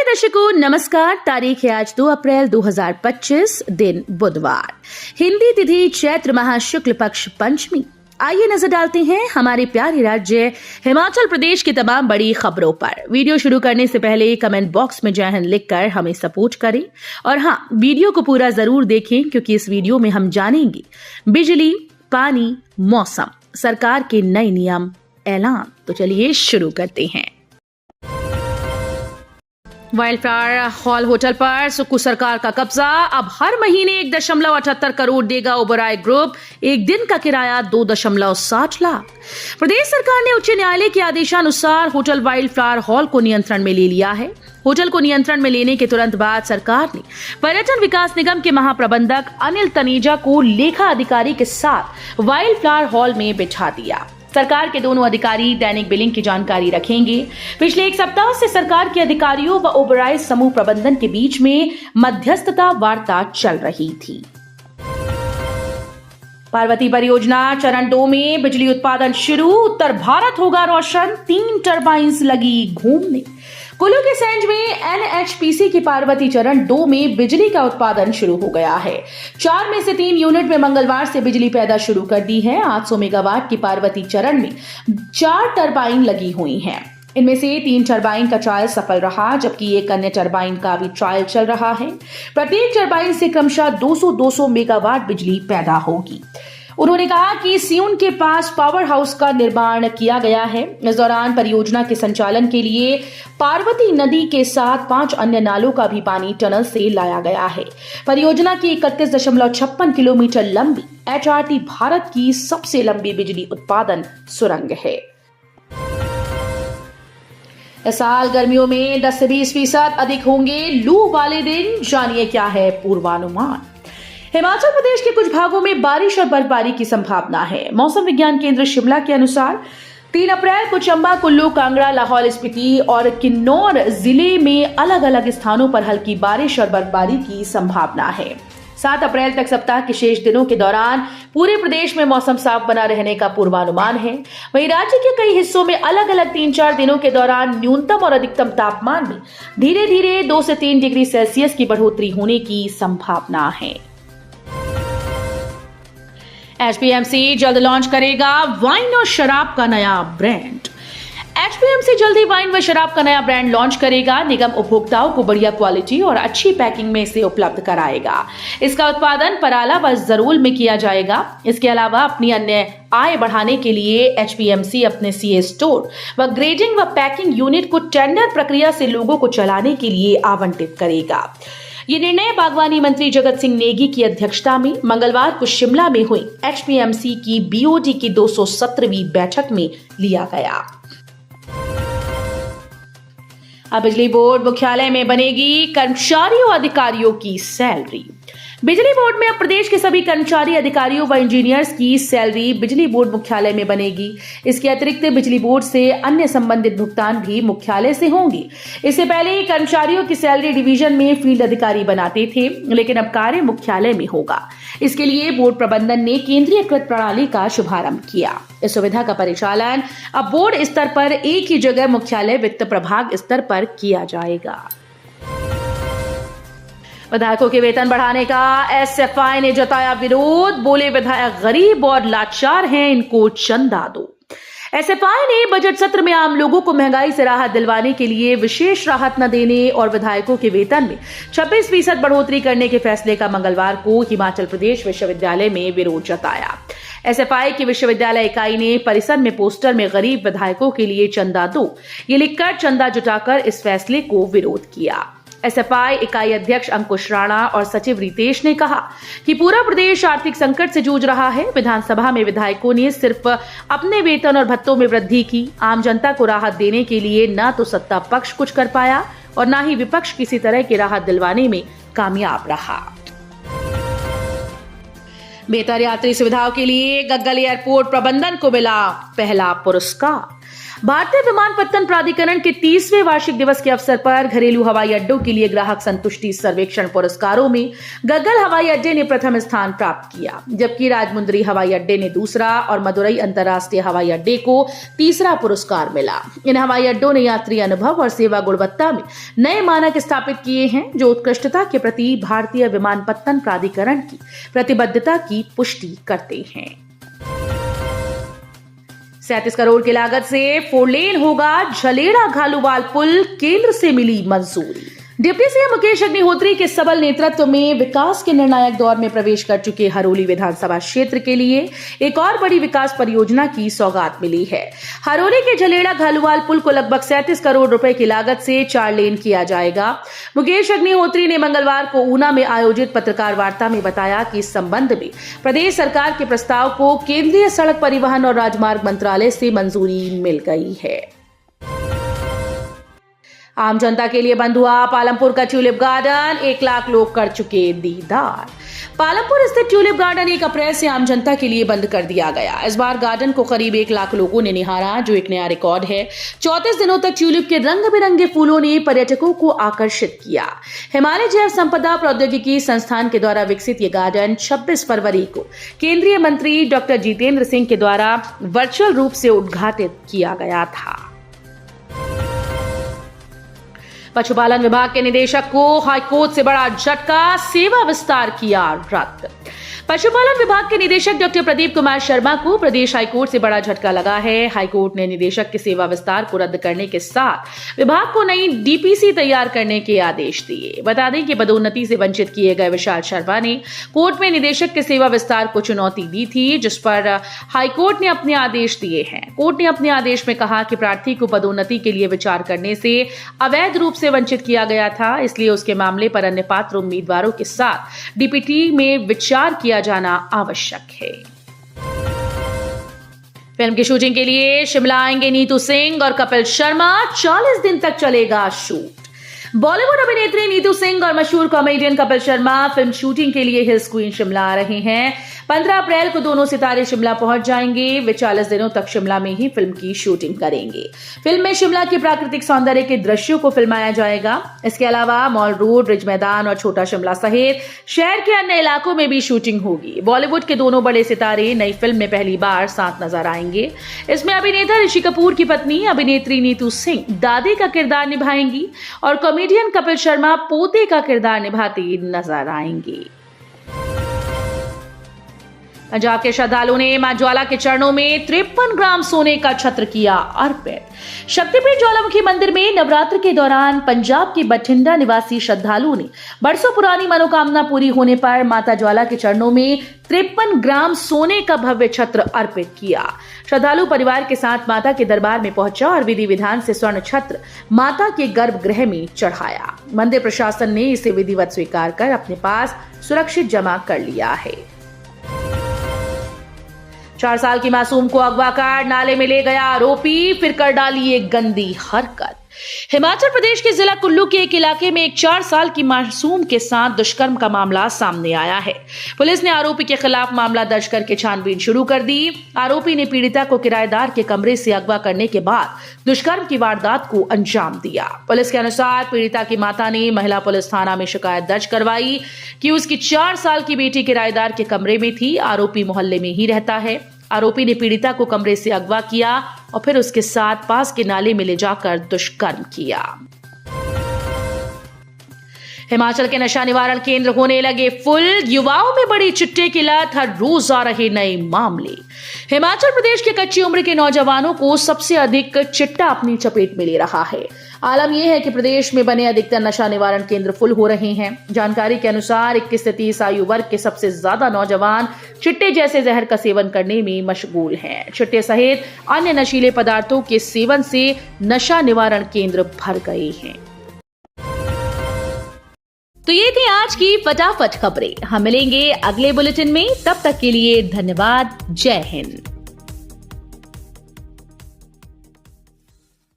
दर्शकों नमस्कार। तारीख है आज 2 अप्रैल 2025, दिन बुधवार, हिंदी तिथि चैत्र माह शुक्ल पक्ष पंचमी। आइए नजर डालते हैं हमारे प्यारे राज्य हिमाचल प्रदेश की तमाम बड़ी खबरों पर। वीडियो शुरू करने से पहले कमेंट बॉक्स में जय हिंद लिखकर हमें सपोर्ट करें और हाँ, वीडियो को पूरा जरूर देखें क्योंकि इस वीडियो में हम जानेंगे बिजली, पानी, मौसम, सरकार के नए नियम, ऐलान। तो चलिए शुरू करते हैं। वाइल्डफ्लावर हॉल होटल पर सुक्खू सरकार का कब्जा। अब हर महीने 1.78 करोड़ देगा ओबराय ग्रुप। एक दिन का किराया 2.60 लाख। प्रदेश सरकार ने उच्च न्यायालय के आदेशानुसार होटल वाइल्डफ्लावर हॉल को नियंत्रण में ले लिया है। होटल को नियंत्रण में लेने के तुरंत बाद सरकार ने पर्यटन विकास निगम के महाप्रबंधक अनिल तनेजा को लेखा अधिकारी के साथ वाइल्डफ्लावर हॉल में बिठा दिया। सरकार के दोनों अधिकारी दैनिक बिलिंग की जानकारी रखेंगे। पिछले एक सप्ताह से सरकार के अधिकारियों व ओबराय समूह प्रबंधन के बीच में मध्यस्थता वार्ता चल रही थी। पार्वती परियोजना चरण 2 में बिजली उत्पादन शुरू। उत्तर भारत होगा रोशन। 3 टर्बाइन्स लगी घूमने। कुल्लू के सेंज में एनएचपीसी की पार्वती चरण 2 में बिजली का उत्पादन शुरू हो गया है। 4 में से 3 यूनिट में मंगलवार से बिजली पैदा शुरू कर दी है। 800 मेगावाट की पार्वती चरण में 4 टर्बाइन लगी हुई हैं। इनमें से 3 टर्बाइन का ट्रायल सफल रहा, जबकि एक अन्य टर्बाइन का भी ट्रायल चल रहा है। प्रत्येक टर्बाइन से क्रमशः 200-200 मेगावाट बिजली पैदा होगी। उन्होंने कहा कि सियून के पास पावर हाउस का निर्माण किया गया है। इस दौरान परियोजना के संचालन के लिए पार्वती नदी के साथ 5 अन्य नालों का भी पानी टनल से लाया गया है। परियोजना की 31.56 किलोमीटर लंबी एचआरटी भारत की सबसे लंबी बिजली उत्पादन सुरंग है। इस साल गर्मियों में 10 से 20% अधिक होंगे लू वाले दिन। जानिए क्या है पूर्वानुमान। हिमाचल प्रदेश के कुछ भागों में बारिश और बर्फबारी की संभावना है। मौसम विज्ञान केंद्र शिमला के अनुसार 3 अप्रैल को चंबा, कुल्लू, कांगड़ा, लाहौल स्पीति और किन्नौर जिले में अलग अलग स्थानों पर हल्की बारिश और बर्फबारी की संभावना है। 7 अप्रैल तक सप्ताह के शेष दिनों के दौरान पूरे प्रदेश में मौसम साफ बना रहने का पूर्वानुमान है। वहीं राज्य के कई हिस्सों में अलग अलग 3-4 दिनों के दौरान न्यूनतम और अधिकतम तापमान में धीरे धीरे 2 से 3 डिग्री सेल्सियस की बढ़ोतरी होने की संभावना है। एचपीएमसी जल्द लॉन्च करेगा वाइन और शराब का नया ब्रांड। एचपीएमसी जल्दी वाइन व शराब का नया ब्रांड लॉन्च करेगा। निगम उपभोक्ताओं को बढ़िया क्वालिटी और अच्छी पैकिंग में इसे उपलब्ध कराएगा। इसका उत्पादन पराला व जरूल में किया जाएगा। इसके अलावा अपनी अन्य आय बढ़ाने के लिए एचपीएमसी अपने सीए स्टोर व ग्रेडिंग व पैकिंग यूनिट को टेंडर प्रक्रिया से लोगों को चलाने के लिए आवंटित करेगा। ये निर्णय बागवानी मंत्री जगत सिंह नेगी की अध्यक्षता में मंगलवार को शिमला में हुई एचपीएमसी की बीओडी की 217वीं बैठक में लिया गया। अब बिजली बोर्ड मुख्यालय में बनेगी कर्मचारियों अधिकारियों की सैलरी। बिजली बोर्ड में अब प्रदेश के सभी कर्मचारी, अधिकारियों व इंजीनियर्स की सैलरी बिजली बोर्ड मुख्यालय में बनेगी। इसके अतिरिक्त बिजली बोर्ड से अन्य संबंधित भुगतान भी मुख्यालय से होंगे। इससे पहले कर्मचारियों की सैलरी डिवीजन में फील्ड अधिकारी बनाते थे, लेकिन अब कार्य मुख्यालय में होगा। इसके लिए बोर्ड प्रबंधन ने केंद्रीयकृत प्रणाली का शुभारंभ किया। इस सुविधा का परिचालन अब बोर्ड स्तर पर एक ही जगह मुख्यालय वित्त प्रभाग स्तर पर किया जाएगा। विधायकों के वेतन बढ़ाने का एसएफआई ने जताया विरोध। बोले विधायक गरीब और लाचार हैं, इनको चंदा दो। एसएफआई ने बजट सत्र में आम लोगों को महंगाई से राहत दिलवाने के लिए विशेष राहत न देने और विधायकों के वेतन में 26% बढ़ोतरी करने के फैसले का मंगलवार को हिमाचल प्रदेश विश्वविद्यालय में विरोध जताया। एसएफआई की विश्वविद्यालय इकाई ने परिसर में पोस्टर में गरीब विधायकों के लिए चंदा दो ये लिखकर चंदा जुटाकर इस फैसले को विरोध किया। एसएफआई इकाई अध्यक्ष अंकुश राणा और सचिव रितेश ने कहा कि पूरा प्रदेश आर्थिक संकट से जूझ रहा है। विधानसभा में विधायकों ने सिर्फ अपने वेतन और भत्तों में वृद्धि की। आम जनता को राहत देने के लिए न तो सत्ता पक्ष कुछ कर पाया और न ही विपक्ष किसी तरह की राहत दिलवाने में कामयाब रहा। बेहतर यात्री सुविधाओं के लिए गग्गल एयरपोर्ट प्रबंधन को मिला पहला पुरस्कार। भारतीय विमानपत्तन प्राधिकरण के 30वें वार्षिक दिवस के अवसर पर घरेलू हवाई अड्डों के लिए ग्राहक संतुष्टि सर्वेक्षण पुरस्कारों में गग्गल हवाई अड्डे ने प्रथम स्थान प्राप्त किया, जबकि राजमुंदरी हवाई अड्डे ने दूसरा और मदुरई अंतर्राष्ट्रीय हवाई अड्डे को तीसरा पुरस्कार मिला। इन हवाई अड्डों ने यात्री अनुभव और सेवा गुणवत्ता में नए मानक स्थापित किए हैं, जो उत्कृष्टता के प्रति भारतीय विमानपत्तन प्राधिकरण की प्रतिबद्धता की पुष्टि करते हैं। 37 करोड़ की लागत से 4 लेन होगा झलेड़ा घालूवाल पुल, केंद्र से मिली मंजूरी। डिप्टी सीएम मुकेश अग्निहोत्री के सबल नेतृत्व में विकास के निर्णायक दौर में प्रवेश कर चुके हरोली विधानसभा क्षेत्र के लिए एक और बड़ी विकास परियोजना की सौगात मिली है। हरोली के झलेड़ा घालूवाल पुल को लगभग 37 करोड़ रुपए की लागत से 4 लेन किया जाएगा। मुकेश अग्निहोत्री ने मंगलवार को ऊना में आयोजित पत्रकार वार्ता में बताया कि इस संबंध में प्रदेश सरकार के प्रस्ताव को केंद्रीय सड़क परिवहन और राजमार्ग मंत्रालय से मंजूरी मिल गई है। आम जनता के लिए बंद हुआ पालमपुर का ट्यूलिप गार्डन, 1 लाख लोग कर चुके दीदार। पालमपुर स्थित ट्यूलिप गार्डन 1 अप्रैल से आम जनता के लिए बंद कर दिया गया। इस बार गार्डन को करीब 1 लाख लोगों ने निहारा, जो एक नया रिकॉर्ड है। 34 दिनों तक ट्यूलिप के रंग बिरंगे फूलों ने पर्यटकों को आकर्षित किया। हिमालय जैव संपदा प्रौद्योगिकी संस्थान के द्वारा विकसित ये गार्डन 26 फरवरी को केंद्रीय मंत्री डॉक्टर जितेंद्र सिंह के द्वारा वर्चुअल रूप से उद्घाटित किया गया था। पशुपालन विभाग के निदेशक को हाईकोर्ट से बड़ा झटका, सेवा विस्तार किया रद्द। पशुपालन विभाग के निदेशक डॉक्टर प्रदीप कुमार शर्मा को प्रदेश हाईकोर्ट से बड़ा झटका लगा है। हाईकोर्ट ने निदेशक के सेवा विस्तार को रद्द करने के साथ विभाग को नई डीपीसी तैयार करने के आदेश दिए। बता दें कि पदोन्नति से वंचित किए गए विशाल शर्मा ने कोर्ट में निदेशक के सेवा विस्तार को चुनौती दी थी, जिस पर हाईकोर्ट ने अपने आदेश दिए हैं। कोर्ट ने अपने आदेश में कहा कि प्रार्थी को पदोन्नति के लिए विचार करने से अवैध रूप से वंचित किया गया था, इसलिए उसके मामले पर अन्य पात्र उम्मीदवारों के साथ डीपीटी में विचार किया जाना आवश्यक है। फिल्म की शूटिंग के लिए शिमला आएंगे नीतू सिंह और कपिल शर्मा, 40 दिन तक चलेगा शूट। बॉलीवुड अभिनेत्री नीतू सिंह और मशहूर comedian Kapil Sharma film shooting के लिए हिल्स क्वीन शिमला आ रहे हैं। 15 अप्रैल को दोनों सितारे शिमला पहुंच जाएंगे। वे 40 दिनों तक शिमला में ही फिल्म की शूटिंग करेंगे। फिल्म में शिमला के प्राकृतिक सौंदर्य के दृश्यों को फिल्माया जाएगा। इसके अलावा मॉल रोड, रिज मैदान और छोटा शिमला सहित शहर के अन्य इलाकों में भी शूटिंग होगी। बॉलीवुड के दोनों बड़े सितारे नई फिल्म में पहली बार साथ नजर आएंगे। इसमें अभिनेता ऋषि कपूर की पत्नी अभिनेत्री नीतू सिंह दादी का किरदार निभाएंगी और कॉमेडियन कपिल शर्मा पोते का किरदार निभाते नजर आएंगे। पंजाब के श्रद्धालुओं ने मां ज्वाला के चरणों में 53 ग्राम सोने का छत्र किया अर्पित। शक्तिपीठ ज्वालामुखी मंदिर में नवरात्र के दौरान पंजाब के बठिंडा निवासी श्रद्धालुओं ने बरसों पुरानी मनोकामना पूरी होने पर माता ज्वाला के चरणों में 53 ग्राम सोने का भव्य छत्र अर्पित किया। श्रद्धालु परिवार के साथ माता के दरबार में पहुंचा और विधि विधान से स्वर्ण छत्र माता के गर्भगृह में चढ़ाया। मंदिर प्रशासन ने इसे विधिवत स्वीकार कर अपने पास सुरक्षित जमा कर लिया है। 4 साल की मासूम को अगवा कर नाले में ले गया आरोपी, फिर कर डाली एक गंदी हरकत। हिमाचल प्रदेश के जिला कुल्लू के एक इलाके में एक 4 साल की मासूम के साथ दुष्कर्म का मामला सामने आया है। पुलिस ने आरोपी के खिलाफ मामला दर्ज करके छानबीन शुरू कर दी। आरोपी ने पीड़िता को किराएदार के कमरे से अगवा करने के बाद दुष्कर्म की वारदात को अंजाम दिया। पुलिस के अनुसार पीड़िता की माता ने महिला पुलिस थाना में शिकायत दर्ज करवाई कि उसकी 4 साल की बेटी किराएदार के कमरे में थी। आरोपी मोहल्ले में ही रहता है। आरोपी ने पीड़िता को कमरे से अगवा किया और फिर उसके साथ पास के नाले में ले जाकर दुष्कर्म किया। हिमाचल के नशा निवारण केंद्र होने लगे फुल, युवाओं में बड़ी चिट्टे की लत, हर रोज आ रहे नए मामले। हिमाचल प्रदेश के कच्ची उम्र के नौजवानों को सबसे अधिक चिट्टा अपनी चपेट में ले रहा है। आलम यह है कि प्रदेश में बने अधिकतर नशा निवारण केंद्र फुल हो रहे हैं। जानकारी के अनुसार 21 से 30 आयु वर्ग के सबसे ज्यादा नौजवान चिट्टे जैसे जहर का सेवन करने में मशगूल हैं। चिट्टे सहित अन्य नशीले पदार्थों के सेवन से नशा निवारण केंद्र भर गए हैं। तो ये थी आज की फटाफट खबरें। हम मिलेंगे अगले बुलेटिन में, तब तक के लिए धन्यवाद। जय हिंद।